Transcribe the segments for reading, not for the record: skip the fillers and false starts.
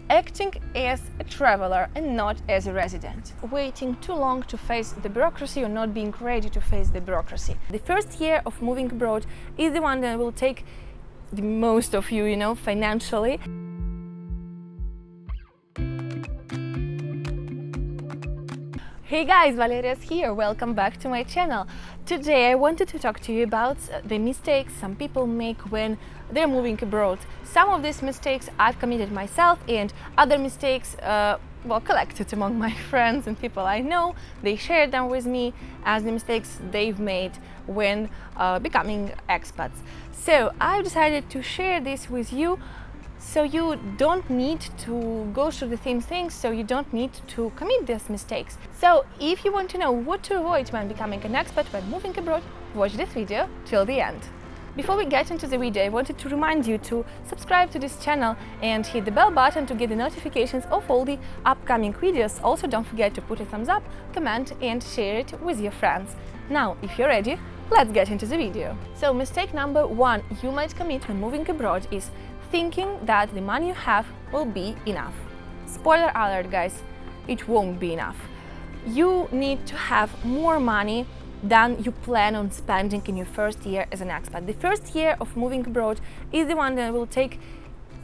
acting as a traveler and not as a resident, waiting too long to face the bureaucracy or not being ready to face the bureaucracy. The first year of moving abroad is the one that will take the most of you, financially. Hey guys, Valeria's here. Welcome back to my channel. Today I wanted to talk to you about the mistakes some people make when they're moving abroad. Some of these mistakes I've committed myself, and other mistakes collected among my friends and people I know. They shared them with me as the mistakes they've made when becoming expats. So I've decided to share this with you, so you don't need to go through the same things, so you don't need to commit these mistakes. So if you want to know what to avoid when becoming an expat when moving abroad, watch this video till the end. Before we get into the video, I wanted to remind you to subscribe to this channel and hit the bell button to get the notifications of all the upcoming videos. Also, don't forget to put a thumbs up, comment and share it with your friends. Now, if you're ready, let's get into the video. So mistake number one you might commit when moving abroad is thinking that the money you have will be enough. Spoiler alert, guys, it won't be enough. You need to have more money than you plan on spending in your first year as an expat. The first year of moving abroad is the one that will take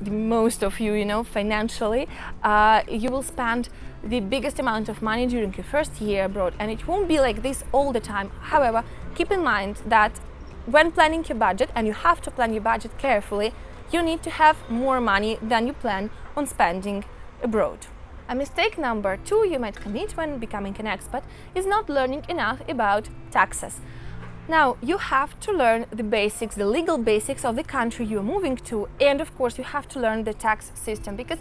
the most of you, financially. You will spend the biggest amount of money during your first year abroad, and it won't be like this all the time. However, keep in mind that when planning your budget, and you have to plan your budget carefully, you need to have more money than you plan on spending abroad. A mistake number two you might commit when becoming an expat is not learning enough about taxes. Now, you have to learn the basics, the legal basics of the country you're moving to, and of course you have to learn the tax system, because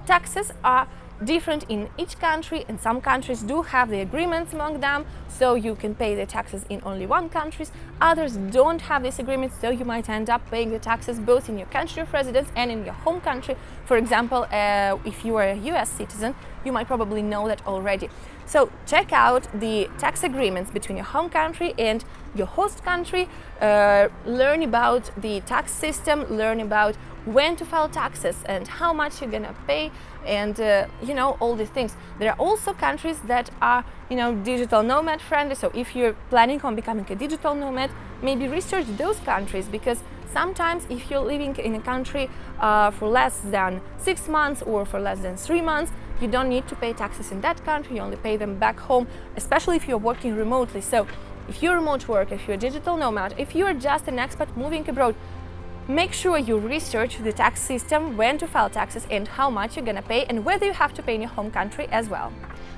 taxes are different in each country, and some countries do have the agreements among them, so you can pay the taxes in only one country. Others don't have this agreement, so you might end up paying the taxes both in your country of residence and in your home country. For example, if you are a US citizen, you might probably know that already. So check out the tax agreements between your home country and your host country, learn about the tax system, learn about when to file taxes and how much you're gonna pay, and all these things. There are also countries that are digital nomad friendly, so if you're planning on becoming a digital nomad, maybe research those countries, because sometimes if you're living in a country for less than 6 months or for less than 3 months, you don't need to pay taxes in that country, you only pay them back home, especially if you're working remotely. So if you're remote work, if you're a digital nomad, if you're just an expat moving abroad, make sure you research the tax system, when to file taxes and how much you're gonna pay, and whether you have to pay in your home country as well.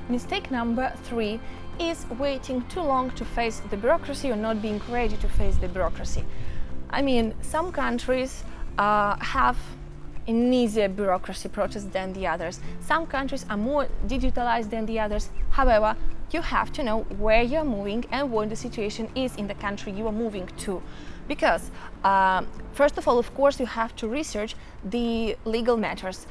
Mistake number three is waiting too long to face the bureaucracy or not being ready to face the bureaucracy. I mean, some countries have an easier bureaucracy process than the others. Some countries are more digitalized than the others. However, you have to know where you're moving and what the situation is in the country you are moving to. Because first of all, of course, you have to research the legal matters,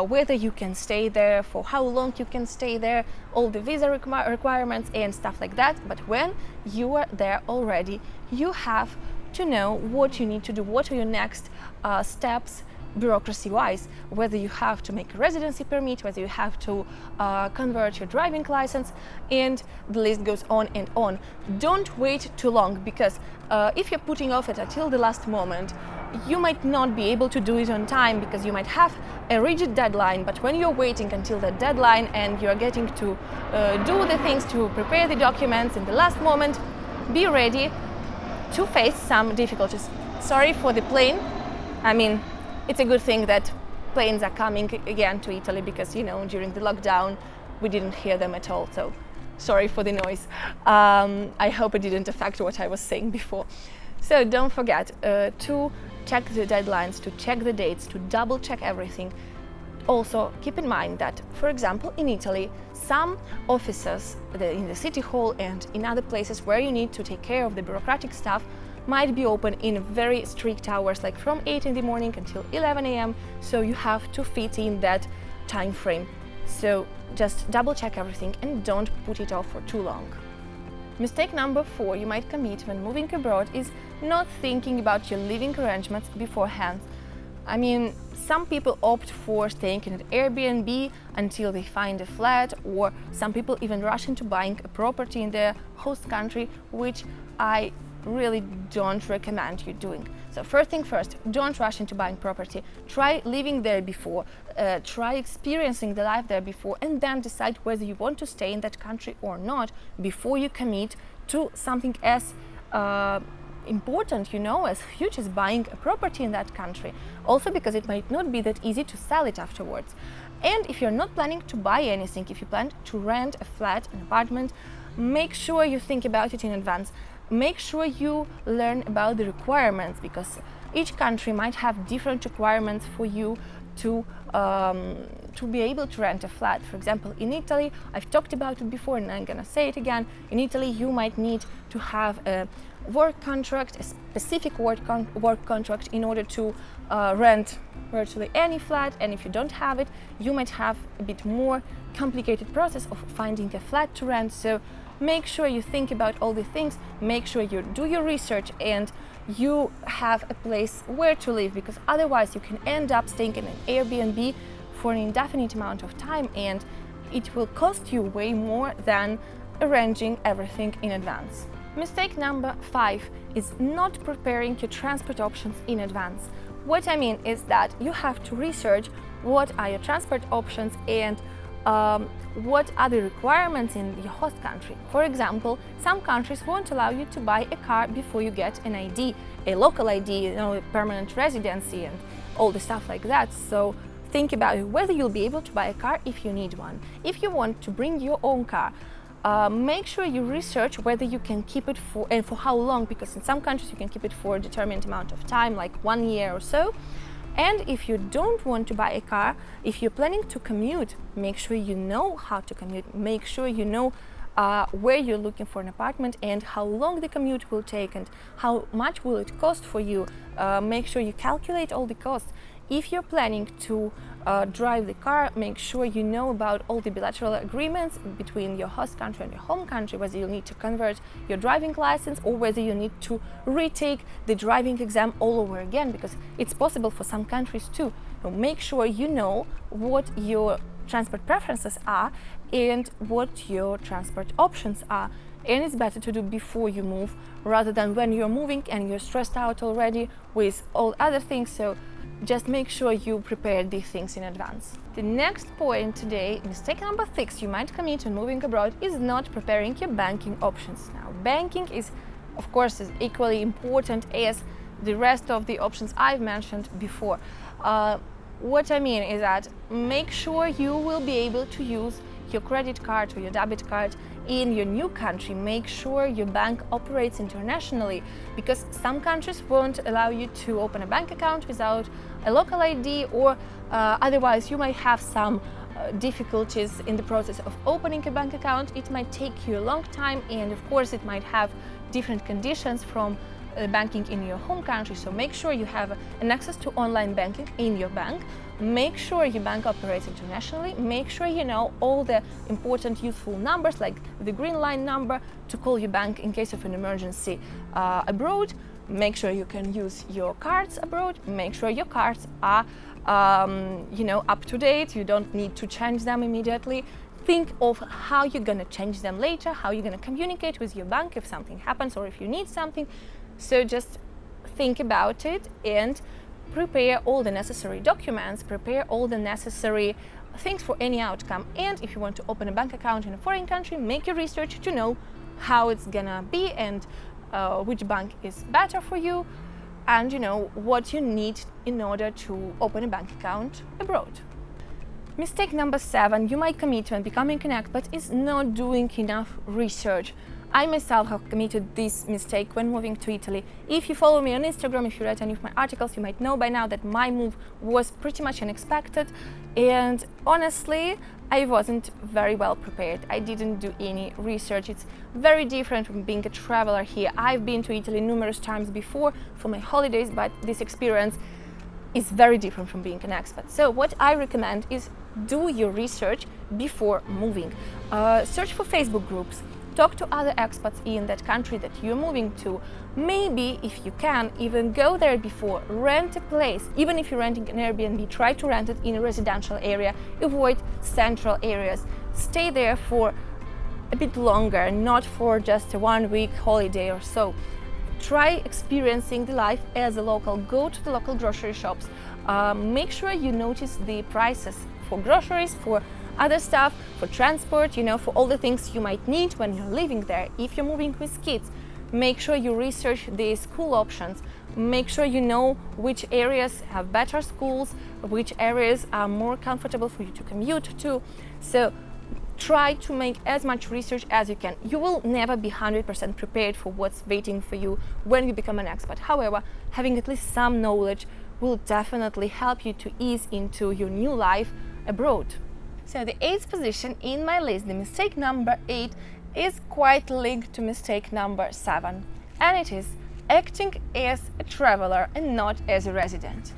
whether you can stay there, for how long you can stay there, all the visa requirements and stuff like that. But when you are there already, you have to know what you need to do, what are your next steps bureaucracy-wise, whether you have to make a residency permit, whether you have to convert your driving license, and the list goes on and on. Don't wait too long, because if you're putting off it until the last moment, you might not be able to do it on time, because you might have a rigid deadline. But when you're waiting until the deadline and you're getting to do the things to prepare the documents in the last moment, be ready to face some difficulties. Sorry for the plane. I mean, it's a good thing that planes are coming again to Italy, because during the lockdown we didn't hear them at all, so sorry for the noise. I hope it didn't affect what I was saying before. So don't forget to check the deadlines, to check the dates, to double check everything. Also keep in mind that, for example, in Italy, some offices in the city hall and in other places where you need to take care of the bureaucratic stuff might be open in very strict hours, like from 8 in the morning until 11 a.m. So you have to fit in that time frame. So just double check everything and don't put it off for too long. Mistake number 4 you might commit when moving abroad is not thinking about your living arrangements beforehand. I mean, some people opt for staying in an Airbnb until they find a flat, or some people even rush into buying a property in their host country, which I really don't recommend you doing. So first thing first, don't rush into buying property. Try living there before, try experiencing the life there before, and then decide whether you want to stay in that country or not before you commit to something as important, as huge as buying a property in that country. Also because it might not be that easy to sell it afterwards. And if you're not planning to buy anything, if you plan to rent a flat, an apartment, make sure you think about it in advance. Make sure you learn about the requirements, because each country might have different requirements for you to be able to rent a flat. For example, in Italy, I've talked about it before and I'm gonna say it again. In Italy, you might need to have a work contract, a specific work contract in order to rent virtually any flat, and if you don't have it, you might have a bit more complicated process of finding a flat to rent. So make sure you think about all the things, make sure you do your research and you have a place where to live, because otherwise you can end up staying in an Airbnb for an indefinite amount of time and it will cost you way more than arranging everything in advance. Mistake number 5 is not preparing your transport options in advance. What I mean is that you have to research what are your transport options and what are the requirements in your host country. For example, some countries won't allow you to buy a car before you get an ID, a local ID, a permanent residency and all the stuff like that. So think about whether you'll be able to buy a car if you need one. If you want to bring your own car, make sure you research whether you can keep it for how long, because in some countries you can keep it for a determined amount of time, like 1 year or so. And if you don't want to buy a car, if you're planning to commute, make sure you know how to commute, make sure you know where you're looking for an apartment and how long the commute will take and how much will it cost for you. Make sure you calculate all the costs. If you're planning to drive the car, make sure you know about all the bilateral agreements between your host country and your home country, whether you need to convert your driving license or whether you need to retake the driving exam all over again, because it's possible for some countries too. So make sure you know what your transport preferences are and what your transport options are. And it's better to do before you move rather than when you're moving and you're stressed out already with all other things. So just make sure you prepare these things in advance. The next point today, mistake number 6 you might commit when moving abroad, is not preparing your banking options. Now, banking is, of course, is equally important as the rest of the options I've mentioned before. What I mean is that make sure you will be able to use your credit card or your debit card in your new country. Make sure your bank operates internationally, because some countries won't allow you to open a bank account without a local ID, or otherwise you might have some difficulties in the process of opening a bank account. It might take you a long time, and of course it might have different conditions from banking in your home country. So make sure you have an access to online banking in your bank. Make sure your bank operates internationally. Make sure you know all the important useful numbers, like the green line number to call your bank in case of an emergency abroad. Make sure you can use your cards abroad. Make sure your cards are up to date. You don't need to change them immediately. Think of how you're gonna change them later, how you're gonna communicate with your bank if something happens or if you need something. So just think about it and prepare all the necessary documents, prepare all the necessary things for any outcome. And if you want to open a bank account in a foreign country, make your research to know how it's gonna be and which bank is better for you, and what you need in order to open a bank account abroad. Mistake number 7 you might commit when becoming an expat is not doing enough research. I myself have committed this mistake when moving to Italy. If you follow me on Instagram, if you read any of my articles, you might know by now that my move was pretty much unexpected, and honestly, I wasn't very well prepared. I didn't do any research. It's very different from being a traveler here. I've been to Italy numerous times before for my holidays, but this experience is very different from being an expat. So what I recommend is do your research before moving. Search for Facebook groups. talk to other expats in that country that you're moving to. Maybe, if you can, even go there before, rent a place. Even if you're renting an Airbnb, try to rent it in a residential area, avoid central areas. Stay there for a bit longer, not for just a 1 week holiday or so. Try experiencing the life as a local. Go to the local grocery shops. Make sure you notice the prices for groceries, for other stuff, for transport, for all the things you might need when you're living there. If you're moving with kids, make sure you research the school options. Make sure you know which areas have better schools, which areas are more comfortable for you to commute to. So try to make as much research as you can. You will never be 100% prepared for what's waiting for you when you become an expat. However, having at least some knowledge will definitely help you to ease into your new life abroad. So the 8th position in my list, the mistake number 8, is quite linked to mistake number 7, and it is acting as a traveler and not as a resident.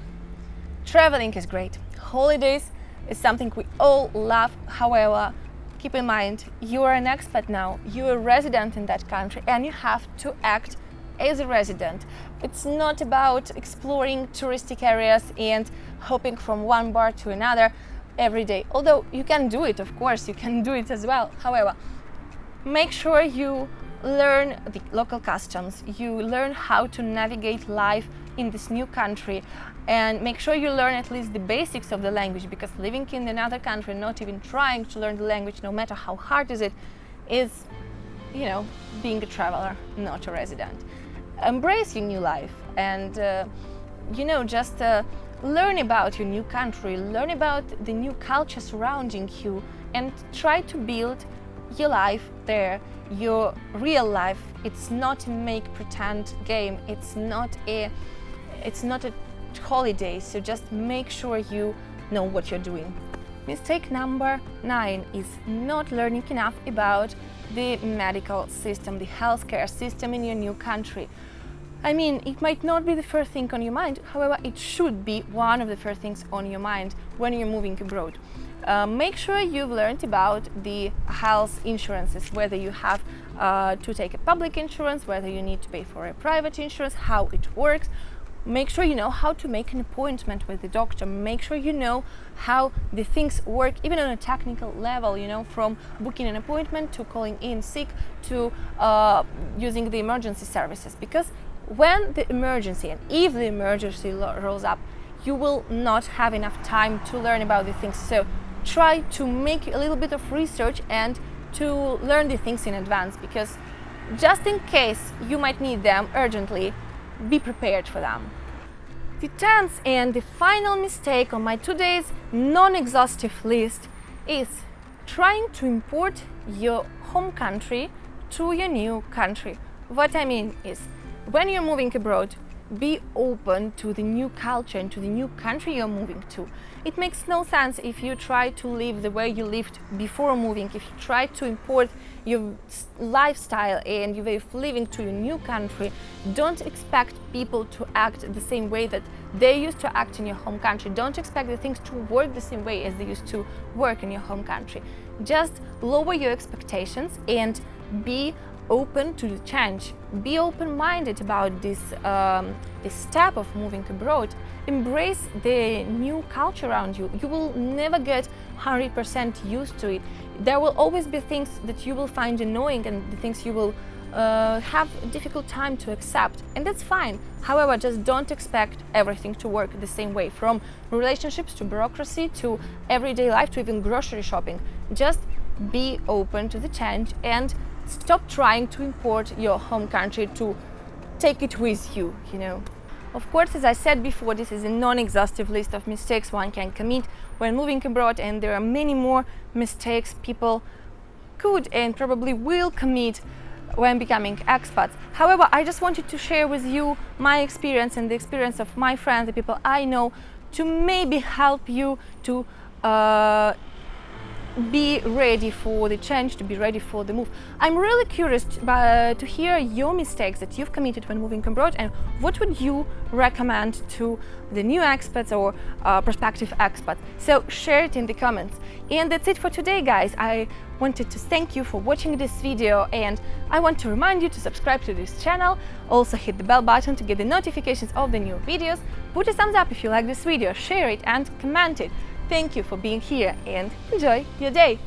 Traveling is great. Holidays is something we all love. However, keep in mind, you are an expat now, you're a resident in that country, and you have to act as a resident. It's not about exploring touristic areas and hopping from one bar to another every day. Although you can do it, of course, you can do it as well. However, make sure you learn the local customs, you learn how to navigate life in this new country, and make sure you learn at least the basics of the language, because living in another country, not even trying to learn the language, no matter how hard is, being a traveler, not a resident. Embrace your new life and just learn about your new country, learn about the new culture surrounding you, and try to build your life there, your real life. It's not a make pretend game, it's not a holiday, so just make sure you know what you're doing. Mistake number 9 is not learning enough about the medical system, the healthcare system in your new country. I mean, it might not be the first thing on your mind, however, it should be one of the first things on your mind when you're moving abroad. Make sure you've learned about the health insurances, whether you have to take a public insurance, whether you need to pay for a private insurance, how it works. Make sure you know how to make an appointment with the doctor. Make sure you know how the things work, even on a technical level, from booking an appointment to calling in sick to using the emergency services. Because when the emergency, and if the emergency rolls up, you will not have enough time to learn about the things. So try to make a little bit of research and to learn the things in advance, because just in case you might need them urgently, be prepared for them. The 10th and the final mistake on my today's non-exhaustive list is trying to import your home country to your new country. What I mean is, when you're moving abroad, be open to the new culture and to the new country you're moving to. It makes no sense if you try to live the way you lived before moving, if you try to import your lifestyle and your way of living to your new country. Don't expect people to act the same way that they used to act in your home country. Don't expect the things to work the same way as they used to work in your home country. Just lower your expectations and be open to the change. Be open-minded about this step of moving abroad. Embrace the new culture around you. You will never get 100% used to it. There will always be things that you will find annoying and the things you will have a difficult time to accept, and that's fine. However, just don't expect everything to work the same way, from relationships to bureaucracy to everyday life to even grocery shopping. Just be open to the change and stop trying to import your home country to take it with you, Of course, as I said before, this is a non-exhaustive list of mistakes one can commit when moving abroad, and there are many more mistakes people could and probably will commit when becoming expats. However, I just wanted to share with you my experience and the experience of my friends, the people I know, to maybe help you to be ready for the change, to be ready for the move. I'm really curious to hear your mistakes that you've committed when moving abroad, and what would you recommend to the new expats or prospective expats. So share it in the comments. And that's it for today, guys. I wanted to thank you for watching this video, and I want to remind you to subscribe to this channel. Also hit the bell button to get the notifications of the new videos. Put a thumbs up if you like this video, share it and comment it. Thank you for being here and enjoy your day.